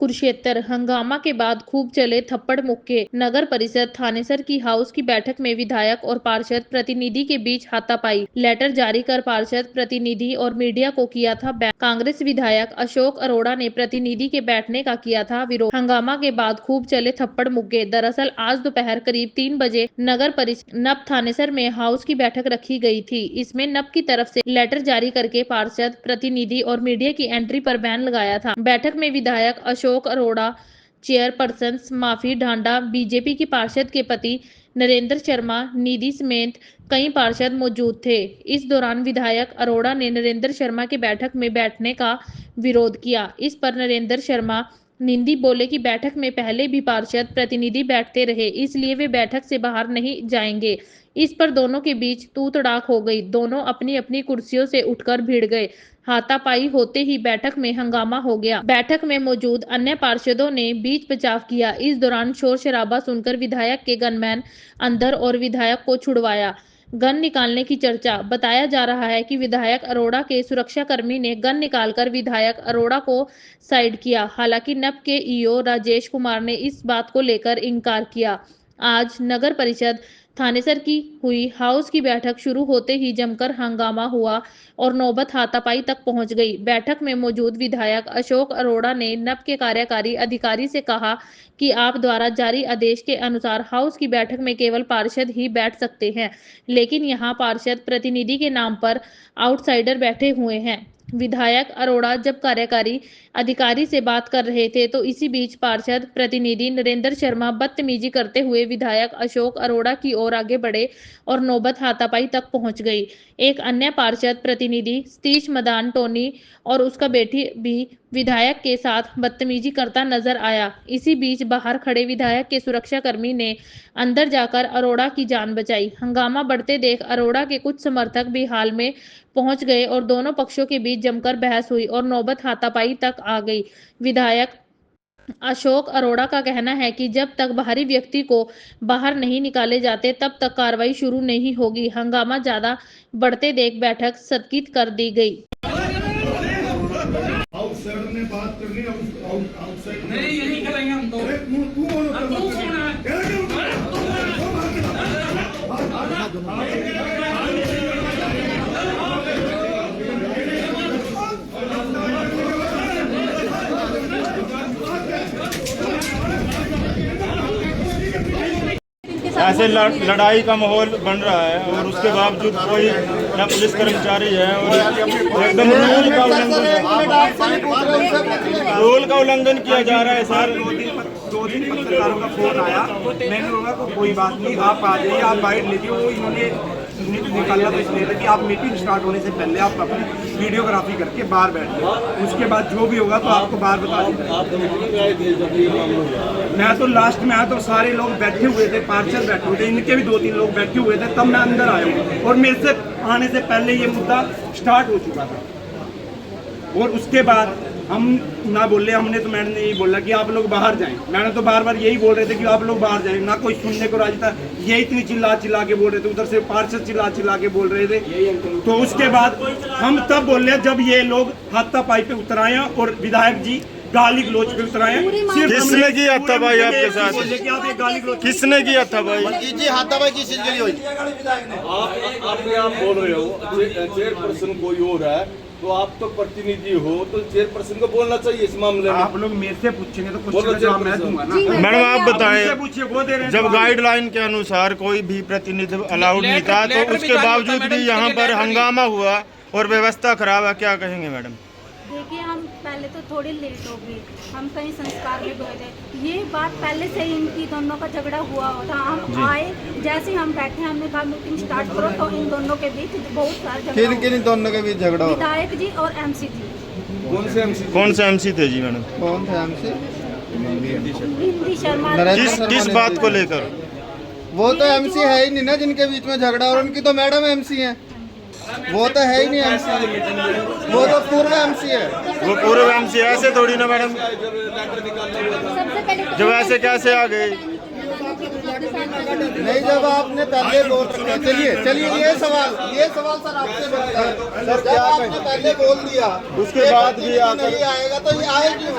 कुरुक्षेत्र हंगामा के बाद खूब चले थप्पड़ मुक्के। नगर परिषद थानेसर की हाउस की बैठक में विधायक और पार्षद प्रतिनिधि के बीच हाथापाई। लेटर जारी कर पार्षद प्रतिनिधि और मीडिया को किया था बैन। कांग्रेस विधायक अशोक अरोड़ा ने प्रतिनिधि के बैठने का किया था विरोध। हंगामा के बाद खूब चले थप्पड़ मुक्के। दरअसल आज दोपहर करीब 3 बजे नगर परिषद नप थानेसर में हाउस की बैठक रखी गई थी। इसमें नप की तरफ से लेटर जारी करके पार्षद प्रतिनिधि और मीडिया की एंट्री पर बैन लगाया था। बैठक में विधायक अशोक अरोड़ा, चेयरपर्सन माफी ढांडा, बीजेपी की पार्षद के पति नरेंद्र शर्मा, निधि समेत कई पार्षद मौजूद थे। इस दौरान विधायक अरोड़ा ने नरेंद्र शर्मा के बैठक में बैठने का विरोध किया। इस पर नरेंद्र शर्मा निंदी बोले कि बैठक में पहले भी पार्षद प्रतिनिधि बैठते रहे, इसलिए वे बैठक से बाहर नहीं जाएंगे। इस पर दोनों के बीच तू तड़ाक हो गई। दोनों अपनी अपनी कुर्सियों से उठकर भिड़ गए। हाथापाई होते ही बैठक में हंगामा हो गया। बैठक में मौजूद अन्य पार्षदों ने बीच बचाव किया। इस दौरान शोर शराबा सुनकर विधायक के गनमैन अंदर और विधायक को छुड़वाया। गन निकालने की चर्चा। बताया जा रहा है कि विधायक अरोड़ा के सुरक्षाकर्मी ने गन निकालकर विधायक अरोड़ा को साइड किया। हालांकि नप के ईओ राजेश कुमार ने इस बात को लेकर इनकार किया। आज नगर परिषद थानेसर की हुई हाउस की बैठक शुरू होते ही जमकर हंगामा हुआ और नौबत हाथापाई तक पहुंच गई। बैठक में मौजूद विधायक अशोक अरोड़ा ने नप के कार्यकारी अधिकारी से कहा कि आप द्वारा जारी आदेश के अनुसार हाउस की बैठक में केवल पार्षद ही बैठ सकते हैं, लेकिन यहाँ पार्षद प्रतिनिधि के नाम पर आउटसाइडर बैठे हुए हैं। विधायक अरोड़ा जब कार्यकारी अधिकारी से बात कर रहे थे तो इसी बीच पार्षद प्रतिनिधि नरेंद्र शर्मा बदतमीजी करते हुए विधायक अशोक अरोड़ा की ओर आगे बढ़े और नौबत हाथापाई तक पहुंच गई। एक अन्य पार्षद प्रतिनिधि सतीश मदान टोनी और उसका बेटी भी विधायक के साथ बदतमीजी करता नजर आया। इसी बीच बाहर खड़े विधायक के सुरक्षाकर्मी ने अंदर जाकर अरोड़ा की जान बचाई। हंगामा बढ़ते देख अरोड़ा के कुछ समर्थक भी हाल में पहुंच गए और दोनों पक्षों के बीच जमकर बहस हुई और नौबत हाथापाई तक आ गई। विधायक अशोक अरोड़ा का कहना है कि जब तक बाहरी व्यक्ति को बाहर नहीं निकाले जाते तब तक कार्रवाई शुरू नहीं होगी। हंगामा ज्यादा बढ़ते देख बैठक स्थगित कर दी गई। आउटसाइडर ने बात करनी आउटसाइड नहीं, यही करेंगे हम तो। ऐसे लड़ाई का माहौल बन रहा है और उसके बावजूद कोई ना पुलिस कर्मचारी है और एकदम रूल का उल्लंघन किया जा रहा है सर। 2 दिन पत्रकारों का फोन आया, मैंने बोला तो कोई बात नहीं, आप आ जाइए, आप बाइट लीजिए। वो इन्होंने निकाला तो इसलिए था कि आप मीटिंग स्टार्ट होने से पहले आप अपनी वीडियोग्राफी करके बाहर बैठ जाए, उसके बाद जो भी होगा तो आपको बाहर बता देंगे। मैं तो लास्ट में आया तो सारे लोग बैठे हुए थे, पार्षद बैठे हुए थे, इनके भी 2-3 लोग बैठे हुए थे, तब मैं अंदर आया हूँ और मेरे से आने से पहले ये मुद्दा स्टार्ट हो चुका था। और उसके बाद हम ना बोले, हमने तो मैडम ने यही बोला कि आप लोग बाहर जाएं। मैडम तो बार बार यही बोल रहे थे कि आप लोग बाहर जाएं, ना कोई सुनने को राजी था। ये इतनी चिल्ला चिल्ला के बोल रहे थे, उधर से पार्षद चिल्ला चिल्ला के बोल रहे थे। तो उसके बाद हम तब बोले जब ये लोग हाथापाई पे उतर आए और विधायक जी गाली गलोच पे उतर आए। किसने किया था भाई आपके साथ? किसने किया था भाई? हाथापाई किस चीज के लिए हुई? आप बोल रहे हो चेयरपर्सन कोई और है तो आप तो प्रतिनिधि हो, तो चेयरपर्सन को बोलना चाहिए इस मामले में। आप लोग मेरे से पूछेंगे तो कुछ जवाब मैं दूंगा ना। मैडम आप बताएं, पूछिए, वो दे रहे हैं। जब गाइडलाइन के अनुसार कोई भी प्रतिनिधि अलाउड नहीं था तो उसके बावजूद भी यहाँ पर हंगामा हुआ और व्यवस्था खराब है, क्या कहेंगे मैडम? देखिए, हम पहले तो थोड़ी लेट हो गई, हम कहीं संस्कार में गए थे। ये बात पहले से ही इनकी दोनों का झगड़ा हुआ था। हम आए, जैसे हम बैठे, हमने कहा मीटिंग स्टार्ट करो, तो इन दोनों के बीच बहुत सारा झगड़ा। किन दोनों के बीच झगड़ा हो? विधायक जी और एमसी जी। कौन से एमसी थे जी मैडम? कौन थे एमसी? निधि शर्मा। किस बात को लेकर? वो तो एमसी है ही नहीं ना जिनके बीच में झगड़ा, और उनकी तो मैडम एमसी है। वो तो है ही नहीं एमसी, वो तो पूर्व एमसी है। वो पूर्व एमसी ऐसे थोड़ी ना मैडम, जब ऐसे कैसे आ गए? नहीं, जब आपने पहले बोल रखा, चलिए ये सवाल सर आपसे बनता है सर, जब आपने पहले बोल दिया उसके बाद भी नहीं आएगा तो ये आए क्यों?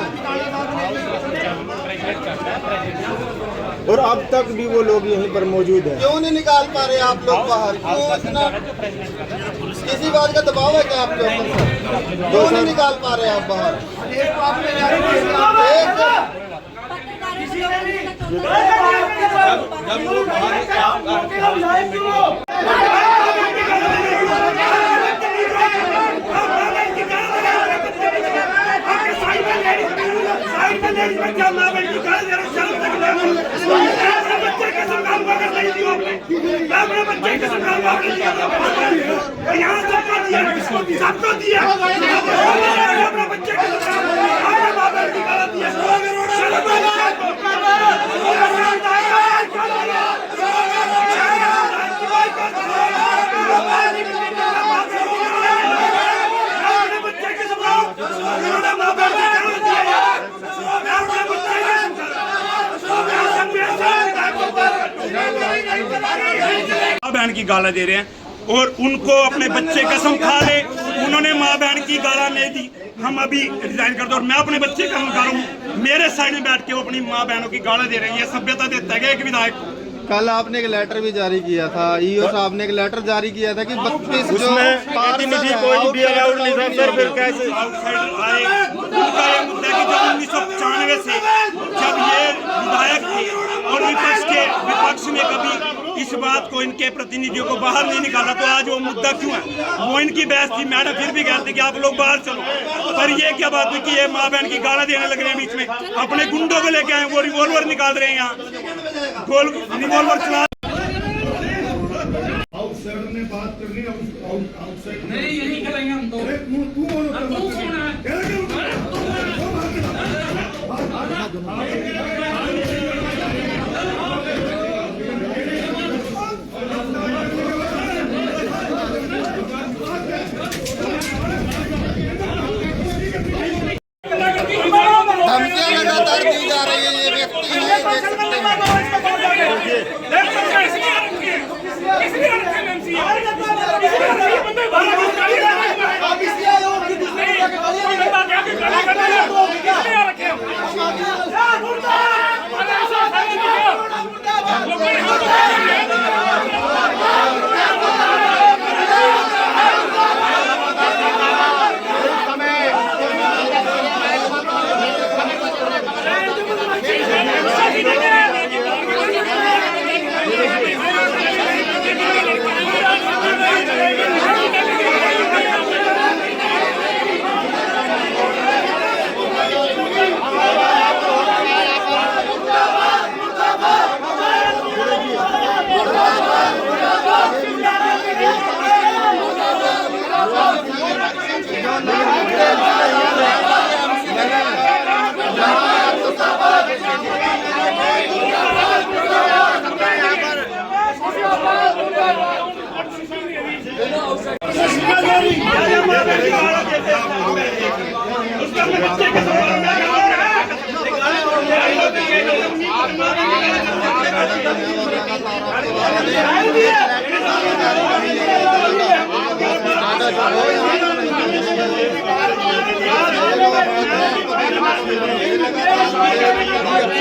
और अब तक भी वो लोग यहीं पर मौजूद हैं। क्यों नहीं निकाल पा रहे आप लोग बाहर? क्यों इतना किसी बात का दबाव है क्या आपके ऊपर? क्यों नहीं निकाल पा रहे आप बाहर? बहन की गाला दे रहे हैं और उनको अपने बच्चे कसम खा ले, उन्होंने माँ बहन की गाला नहीं दी। हम अभी रिजाइन कर दो और मैं अपने बच्चे का हूँ, मेरे साइड में बैठ के वो अपनी माँ बहनों की गाला दे रहे हैं। ये सभ्यता देता है एक विधायक। कल आपने एक लेटर भी जारी किया था, ईओ साहब ने एक लेटर जारी किया था कि 32 उसमें प्रतिनिधि कोई भी अलाउड नहीं था सर, फिर कैसे आउटसाइडर आए? उनका ये मुद्दा है कि जब 1995 से जब ये विधायक थे और विपक्ष ने कभी इस बात को, इनके प्रतिनिधियों को बाहर नहीं निकाला, तो आज वो मुद्दा क्यों है? वो इनकी बहस थी, मैडम फिर भी कहते कि आप लोग बाहर चलो। पर ये क्या बात हुई कि ये माँ बहन की गाला देने लग रहे हैं बीच में, अपने गुंडों को लेके आए, वो रिवॉल्वर निकाल रहे हैं यहाँ, रिवॉल्वर चला। आउटसाइडर ने बात करनी है, आउटसाइड नहीं, यही करेंगे हम तो। धमकियां लगातार दी जा रही है। ये व्यक्ति है, देख सकते हैं।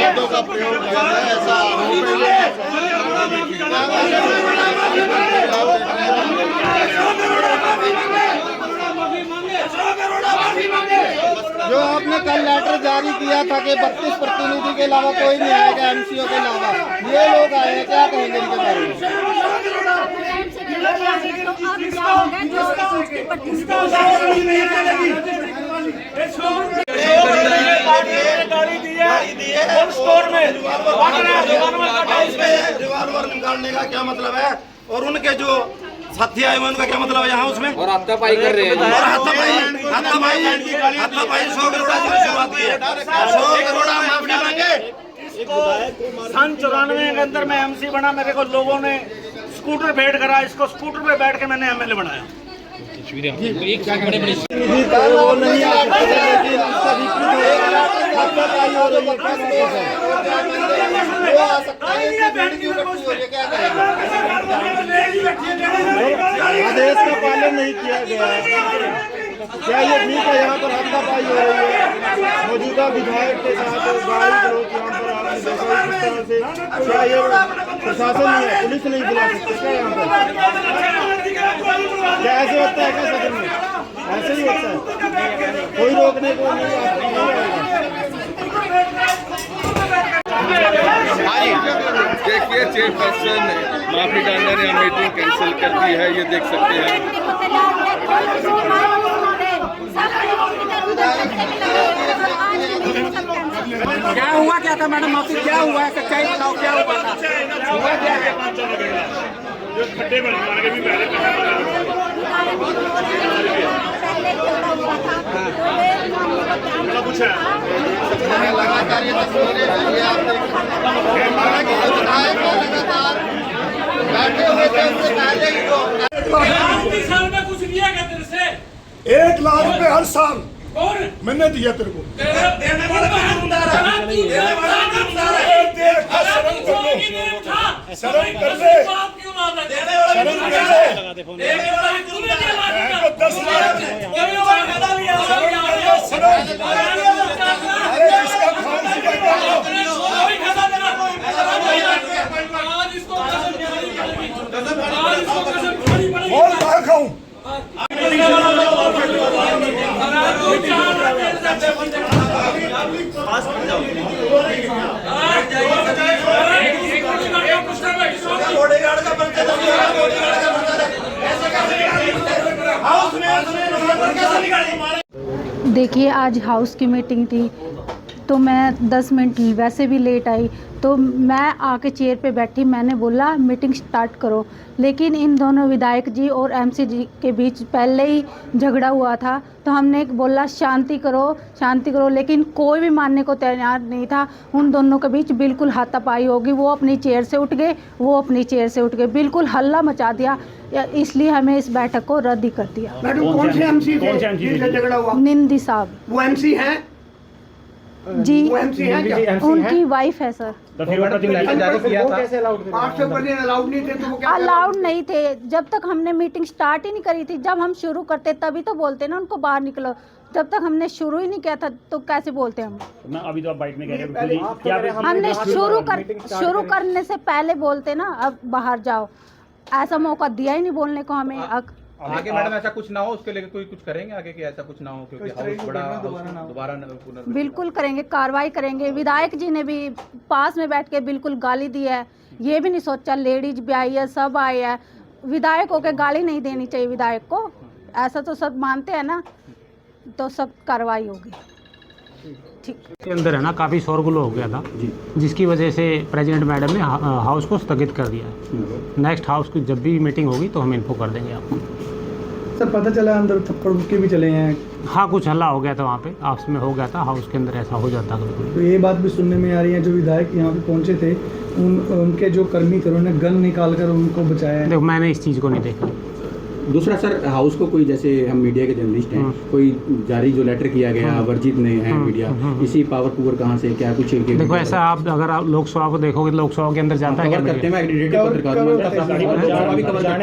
शब्दों का प्रयोग किया है, ऐसा जो आपने कल लेटर जारी किया था कि 32 प्रतिनिधि के अलावा कोई नहीं आएगा, एमसीओ के अलावा, ये लोग आए हैं, क्या कहेंगे इनके बारे में? रिवॉल्वर निकालने का क्या मतलब है? और उनके जो साथी आए उनका क्या मतलब है यहाँ उसमें? और हाथापाई कर रहे हैं। और हाथापाई 100 करोड़ से बात की है, 100 करोड़ माफी मांगे। सन 94 के अंदर मैं एमसी बना, मेरे को लोगों ने स्कूटर भेंट करा, इसको स्कूटर पे बैठ के मैंने एमएलए बनाया। कल वो नहीं आ सकते, लेकिन सभी हाथापाई हो रही है, क्या लोग हैं वो आ सकता है, इसकी भीड़ क्यों इकट्ठी हो रही है, क्या करेगा? आदेश का पालन नहीं किया गया है। क्या ये ठीक है? यहाँ पर हाथापाई हो रही है, मौजूदा विधायक के साथ गाड़ी चलो यहाँ पर आपने देखा इस तरह से। क्या ये प्रशासन नहीं है, पुलिस नहीं बुला सकते क्या यहाँ पर? क्या ऐसे होता है क्या सदन में? ऐसे ही होता है, कोई रोकने को नहीं आएगा। देखिए चेयरपर्सन माफी डालने ने मीटिंग कैंसिल कर दी है, ये देख सकते हैं। क्या हुआ क्या था मैडम, माफी क्या हुआ है, सच्चाई बताओ क्या हुआ था, हुआ क्या है? लगातार ये तस्वीरें लगातार बैठे हुए थे, उससे पहले ही कुछ लिया क्या तेरे से? 1 लाख रुपए हर साल मैंने दिया तेरे को। शर्म कर ले, शर्म कर ले। 10 लाख अरे जिसका और कहाँ खाऊं? देखिए आज हाउस की मीटिंग थी तो मैं 10 मिनट वैसे भी लेट आई, तो मैं आके चेयर पे बैठी, मैंने बोला मीटिंग स्टार्ट करो, लेकिन इन दोनों विधायक जी और एमसी जी के बीच पहले ही झगड़ा हुआ था। तो हमने बोला शांति करो, लेकिन कोई भी मानने को तैयार नहीं था। उन दोनों के बीच बिल्कुल हाथापाई होगी, वो अपनी चेयर से उठ गए, वो अपनी चेयर से उठ गए, बिल्कुल हल्ला मचा दिया, इसलिए हमें इस बैठक को रद्द ही कर दिया। मैडम कौन से एमसी थे जिनसे झगड़ा हुआ? निंदी साहब। वो एमसी हैं जी, वो एमसी हैं क्या? उनकी वाइफ है सर। तो फिर वो कैसे अलाउड थे? 8% अलाउड नहीं थे तो वो क्या अलाउड नहीं थे, जब तक हमने मीटिंग स्टार्ट ही नहीं करी थी। जब हम शुरू करते तभी तो बोलते ना उनको बाहर निकलो, जब तक हमने शुरू ही नहीं किया था तो कैसे बोलते हम? ना अभी तो आप बाइट में कह रहे हो, हमने शुरू करने से पहले बोलते ना अब बाहर जाओ, ऐसा मौका दिया ही नहीं बोलने को हमें। आगे मैडम ऐसा कुछ ना हो उसके लिए कोई कुछ करेंगे आगे कि ऐसा कुछ ना हो, क्योंकि हाउस बड़ा दोबारा बिल्कुल करेंगे, कार्रवाई करेंगे। विधायक जी ने भी पास में बैठ के बिल्कुल गाली दी है, ये भी नहीं सोचा, लेडीज भी आई है, सब आए हैं, विधायक होकर गाली नहीं देनी चाहिए विधायक को, ऐसा तो सब मानते हैं ना, तो सब कार्रवाई होगी। ठीक के अंदर है ना काफ़ी शोरगुल हो गया था, जिसकी वजह से प्रेसिडेंट मैडम ने हाउस को स्थगित कर दिया है। नेक्स्ट हाउस की जब भी मीटिंग होगी तो हम इन्फो कर देंगे आपको। सर पता चला अंदर थप्पड़ मुक्के भी चले हैं। हाँ, कुछ हल्ला हो गया था वहाँ पे, आपस में हो गया था, हाउस के अंदर ऐसा हो जाता कभी। तो ये बात भी सुनने में आ रही है जो विधायक यहाँ पे पहुँचे थे उनके जो कर्मी थे उन्होंने गन निकाल कर उनको बचाया है। देखो मैंने इस चीज़ को नहीं देखा। दूसरा सर, हाउस को कोई, जैसे हम मीडिया के जर्नलिस्ट हैं, कोई जारी जो लेटर किया गया वर्जित ने है मीडिया, इसी पावर टूवर कहाँ से क्या कुछ? देखो ऐसा आप अगर आप लोकसभा को देखोगे, लोकसभा के अंदर जाता है क्या करते हैं? एग्रीडेटेड पत्रकारों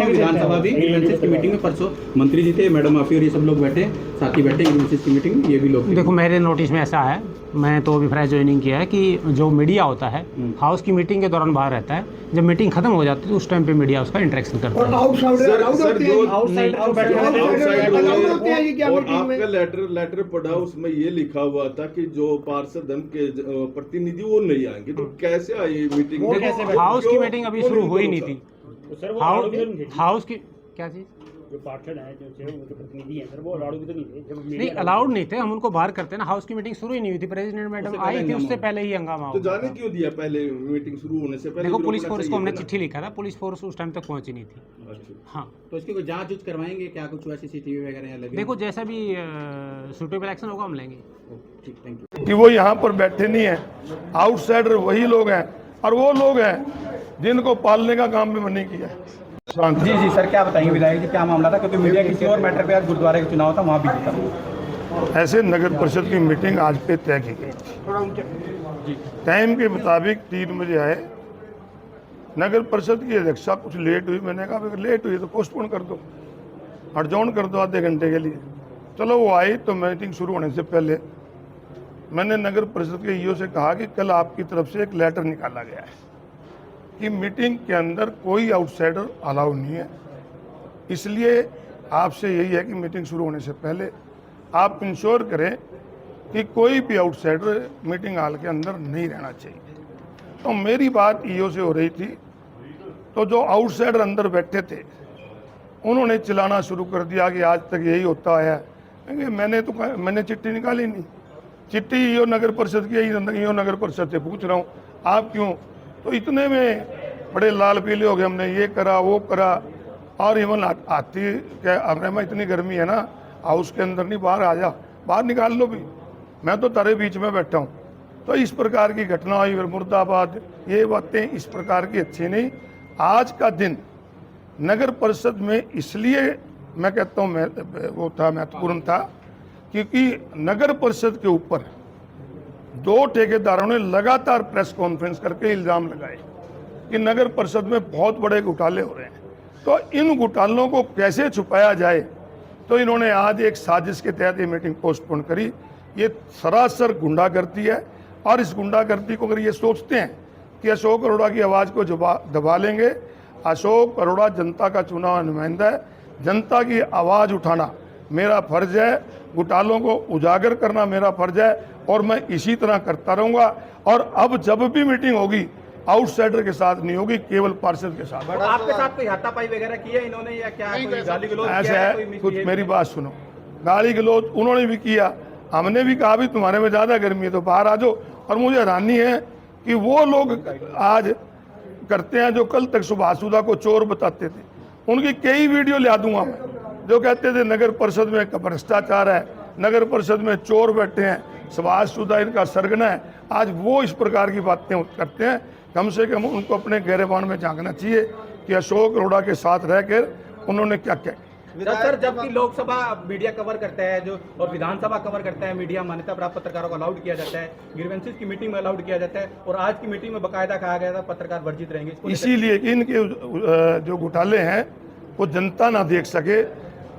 विधानसभा भी ग्रीवेंसेस की मीटिंग में परसों मंत्री जी थे, मैडम माफी और ये सब लोग बैठे, साथ ही बैठे ग्रीवेंसेस की मीटिंग में, ये भी लोग। देखो मेरे नोटिस में ऐसा है, मैं तो अभी फ्रेश ज्वाइनिंग किया है कि जो मीडिया होता है हाउस की मीटिंग के दौरान बाहर रहता है, जब मीटिंग खत्म हो जाती है तो उस टाइम पे मीडिया उसका इंटरेक्शन करता है। और आपका लेटर पढ़ा, उसमें ये लिखा हुआ था कि जो पार्षद के प्रतिनिधि वो नहीं आएंगे, तो कैसे आए मीटिंग? हाउस की मीटिंग अभी शुरू हुई नहीं थी। हाउस की क्या चीज? जो पार्षद हैं, जो प्रतिनिधि हैं सर, वो अलाउड भी तो नहीं थे। नहीं, अलाउड नहीं थे, हम उनको बाहर करते हैं ना। हाउस की मीटिंग शुरू ही नहीं हुई थी, प्रेसिडेंट मैडम आई थी, उससे पहले ही हंगामा। तो जाने क्यों दिया पहले मीटिंग शुरू होने से पहले? देखो पुलिस फोर्स को हमने चिट्ठी लिखा था, पुलिस फोर्स उस टाइम तक पहुंची नहीं थी। हाँ, तो इसकी कोई जांच करवाएंगे क्या? कुछ वैसे CCTV वगैरह लगे? देखो जैसा भी सूटेबल एक्शन होगा हम लेंगे। ठीक, थैंक यू। कि वो यहाँ पर बैठे नहीं है, आउटसाइडर वही लोग हैं, और वो लोग हैं जिनको पालने का काम भी मैंने किया है। जी सर, क्या बताएंगे विधायक जी, क्या मामला था? क्योंकि मीडिया किसी और मैटर पे आज गुरुद्वारे का चुनाव था, वहाँ भी जीता। ऐसे नगर परिषद की मीटिंग आज पे तय की गई थी। टाइम के मुताबिक 3 बजे आए। नगर परिषद की अध्यक्षा कुछ लेट हुई, मैंने कहा अगर लेट हुई तो पोस्टपोन कर दो, एडजॉर्न कर दो आधे घंटे के लिए। चलो वो आई तो मीटिंग शुरू होने से पहले मैंने नगर परिषद के ईओ से कहा कि कल आपकी तरफ से एक लेटर निकाला गया है कि मीटिंग के अंदर कोई आउटसाइडर अलाउ नहीं है, इसलिए आपसे यही है कि मीटिंग शुरू होने से पहले आप इंश्योर करें कि कोई भी आउटसाइडर मीटिंग हॉल के अंदर नहीं रहना चाहिए। तो मेरी बात ईओ से हो रही थी, तो जो आउटसाइडर अंदर बैठे थे उन्होंने चिल्लाना शुरू कर दिया कि आज तक यही होता है। मैंने चिट्ठी निकाली नहीं, चिट्ठी ईओ नगर परिषद की, ईओ नगर परिषद से पूछ रहा हूँ आप क्यों, तो इतने में बड़े लाल पीले हो गए, हमने ये करा वो करा। और इवन आती क्या अमरेमा इतनी गर्मी है ना, हाउस के अंदर नहीं, बाहर आ जा, बाहर निकाल लो भी, मैं तो तारे बीच में बैठा हूँ। तो इस प्रकार की घटना हुई, फिर मुर्दाबाद, ये बातें इस प्रकार की अच्छी नहीं। आज का दिन नगर परिषद में इसलिए मैं कहता हूँ वो था महत्वपूर्ण था क्योंकि नगर परिषद के ऊपर 2 ठेकेदारों ने लगातार प्रेस कॉन्फ्रेंस करके इल्ज़ाम लगाए कि नगर परिषद में बहुत बड़े घोटाले हो रहे हैं। तो इन घोटालों को कैसे छुपाया जाए, तो इन्होंने आज एक साजिश के तहत ये मीटिंग पोस्टपोन करी। ये सरासर गुंडागर्दी है, और इस गुंडागर्दी को अगर ये सोचते हैं कि अशोक अरोड़ा की आवाज़ को दबा लेंगे, अशोक अरोड़ा जनता का चुना हुआ नुमाइंदा है, जनता की आवाज़ उठाना मेरा फर्ज है, घोटालों को उजागर करना मेरा फर्ज है, और मैं इसी तरह करता रहूँगा। और अब जब भी मीटिंग होगी आउटसाइडर के साथ नहीं होगी, केवल पार्षद के साथ। आपके साथ कोई हाथापाई वगैरह की है इन्होंने, या क्या कोई गाली गलौज ऐसा किया है? कुछ मेरी बात सुनो, गाली गलौज उन्होंने भी किया, हमने भी कहा भी तुम्हारे में ज़्यादा गर्मी है तो बाहर आ जाओ। और मुझे हैरानी है कि वो लोग आज करते हैं जो कल तक सुभाषुदा को चोर बताते थे। उनकी कई वीडियो ला दूंगा मैं, जो कहते थे नगर परिषद में भ्रष्टाचार है, नगर परिषद में चोर बैठे हैं, सुभाषुदा इनका सरगना है। आज वो इस प्रकार की बातें करते हैं। कम से कम उनको अपने गिरबान में झांकना चाहिए कि अशोक अरोड़ा के साथ रहकर उन्होंने क्या क्या। सर, जबकि लोकसभा मीडिया कवर करता है जो, और विधानसभा कवर करता है, मीडिया मान्यता प्राप्त पत्रकारों को अलाउड किया जाता है, ग्रीवेंसेस की मीटिंग में अलाउड किया जाता है, और आज की मीटिंग में बकायदा कहा गया था पत्रकार वर्जित रहेंगे। इसीलिए कि इनके जो घोटाले हैं वो जनता ना देख सके,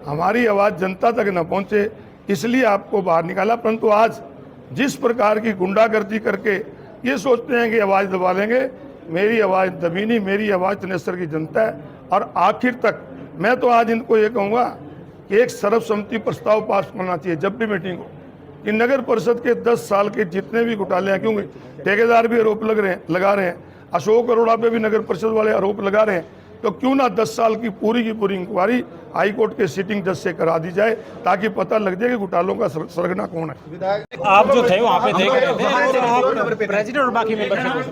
हमारी आवाज़ जनता तक न पहुंचे, इसलिए आपको बाहर निकाला। परंतु आज जिस प्रकार की गुंडागर्दी करके ये सोचते हैं कि आवाज़ दबा लेंगे, मेरी आवाज़ दबी नहीं, मेरी आवाज़ तनेसर की जनता है। और आखिर तक मैं तो आज इनको ये कहूँगा कि एक सर्वसम्मति प्रस्ताव पास करना चाहिए जब भी मीटिंग हो, कि नगर परिषद के 10 साल के जितने भी घोटाले हैं, क्योंकि ठेकेदार भी आरोप लगा रहे हैं, अशोक अरोड़ा पे भी नगर परिषद वाले आरोप लगा रहे हैं, तो क्यों ना 10 साल की पूरी इंक्वायरी हाई कोर्ट के सिटिंग जज से करा दी जाए, ताकि पता लग जाए कि घोटालों का सरगना कौन है। आप जो थे वहाँ पे देख रहे थे, आप प्रेसिडेंट और बाकी मेंबर्स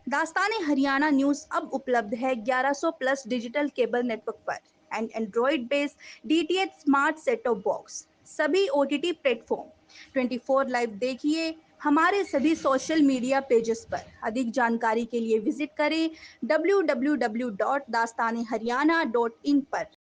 दास्तान हरियाणा न्यूज अब उपलब्ध है 1100+ डिजिटल केबल नेटवर्क पर and Android based DTH smart set top box, सभी OTT प्लेटफॉर्म। 24 लाइव देखिए हमारे सभी सोशल मीडिया पेजेस पर। अधिक जानकारी के लिए विजिट करें www.dastaneharyana.in पर।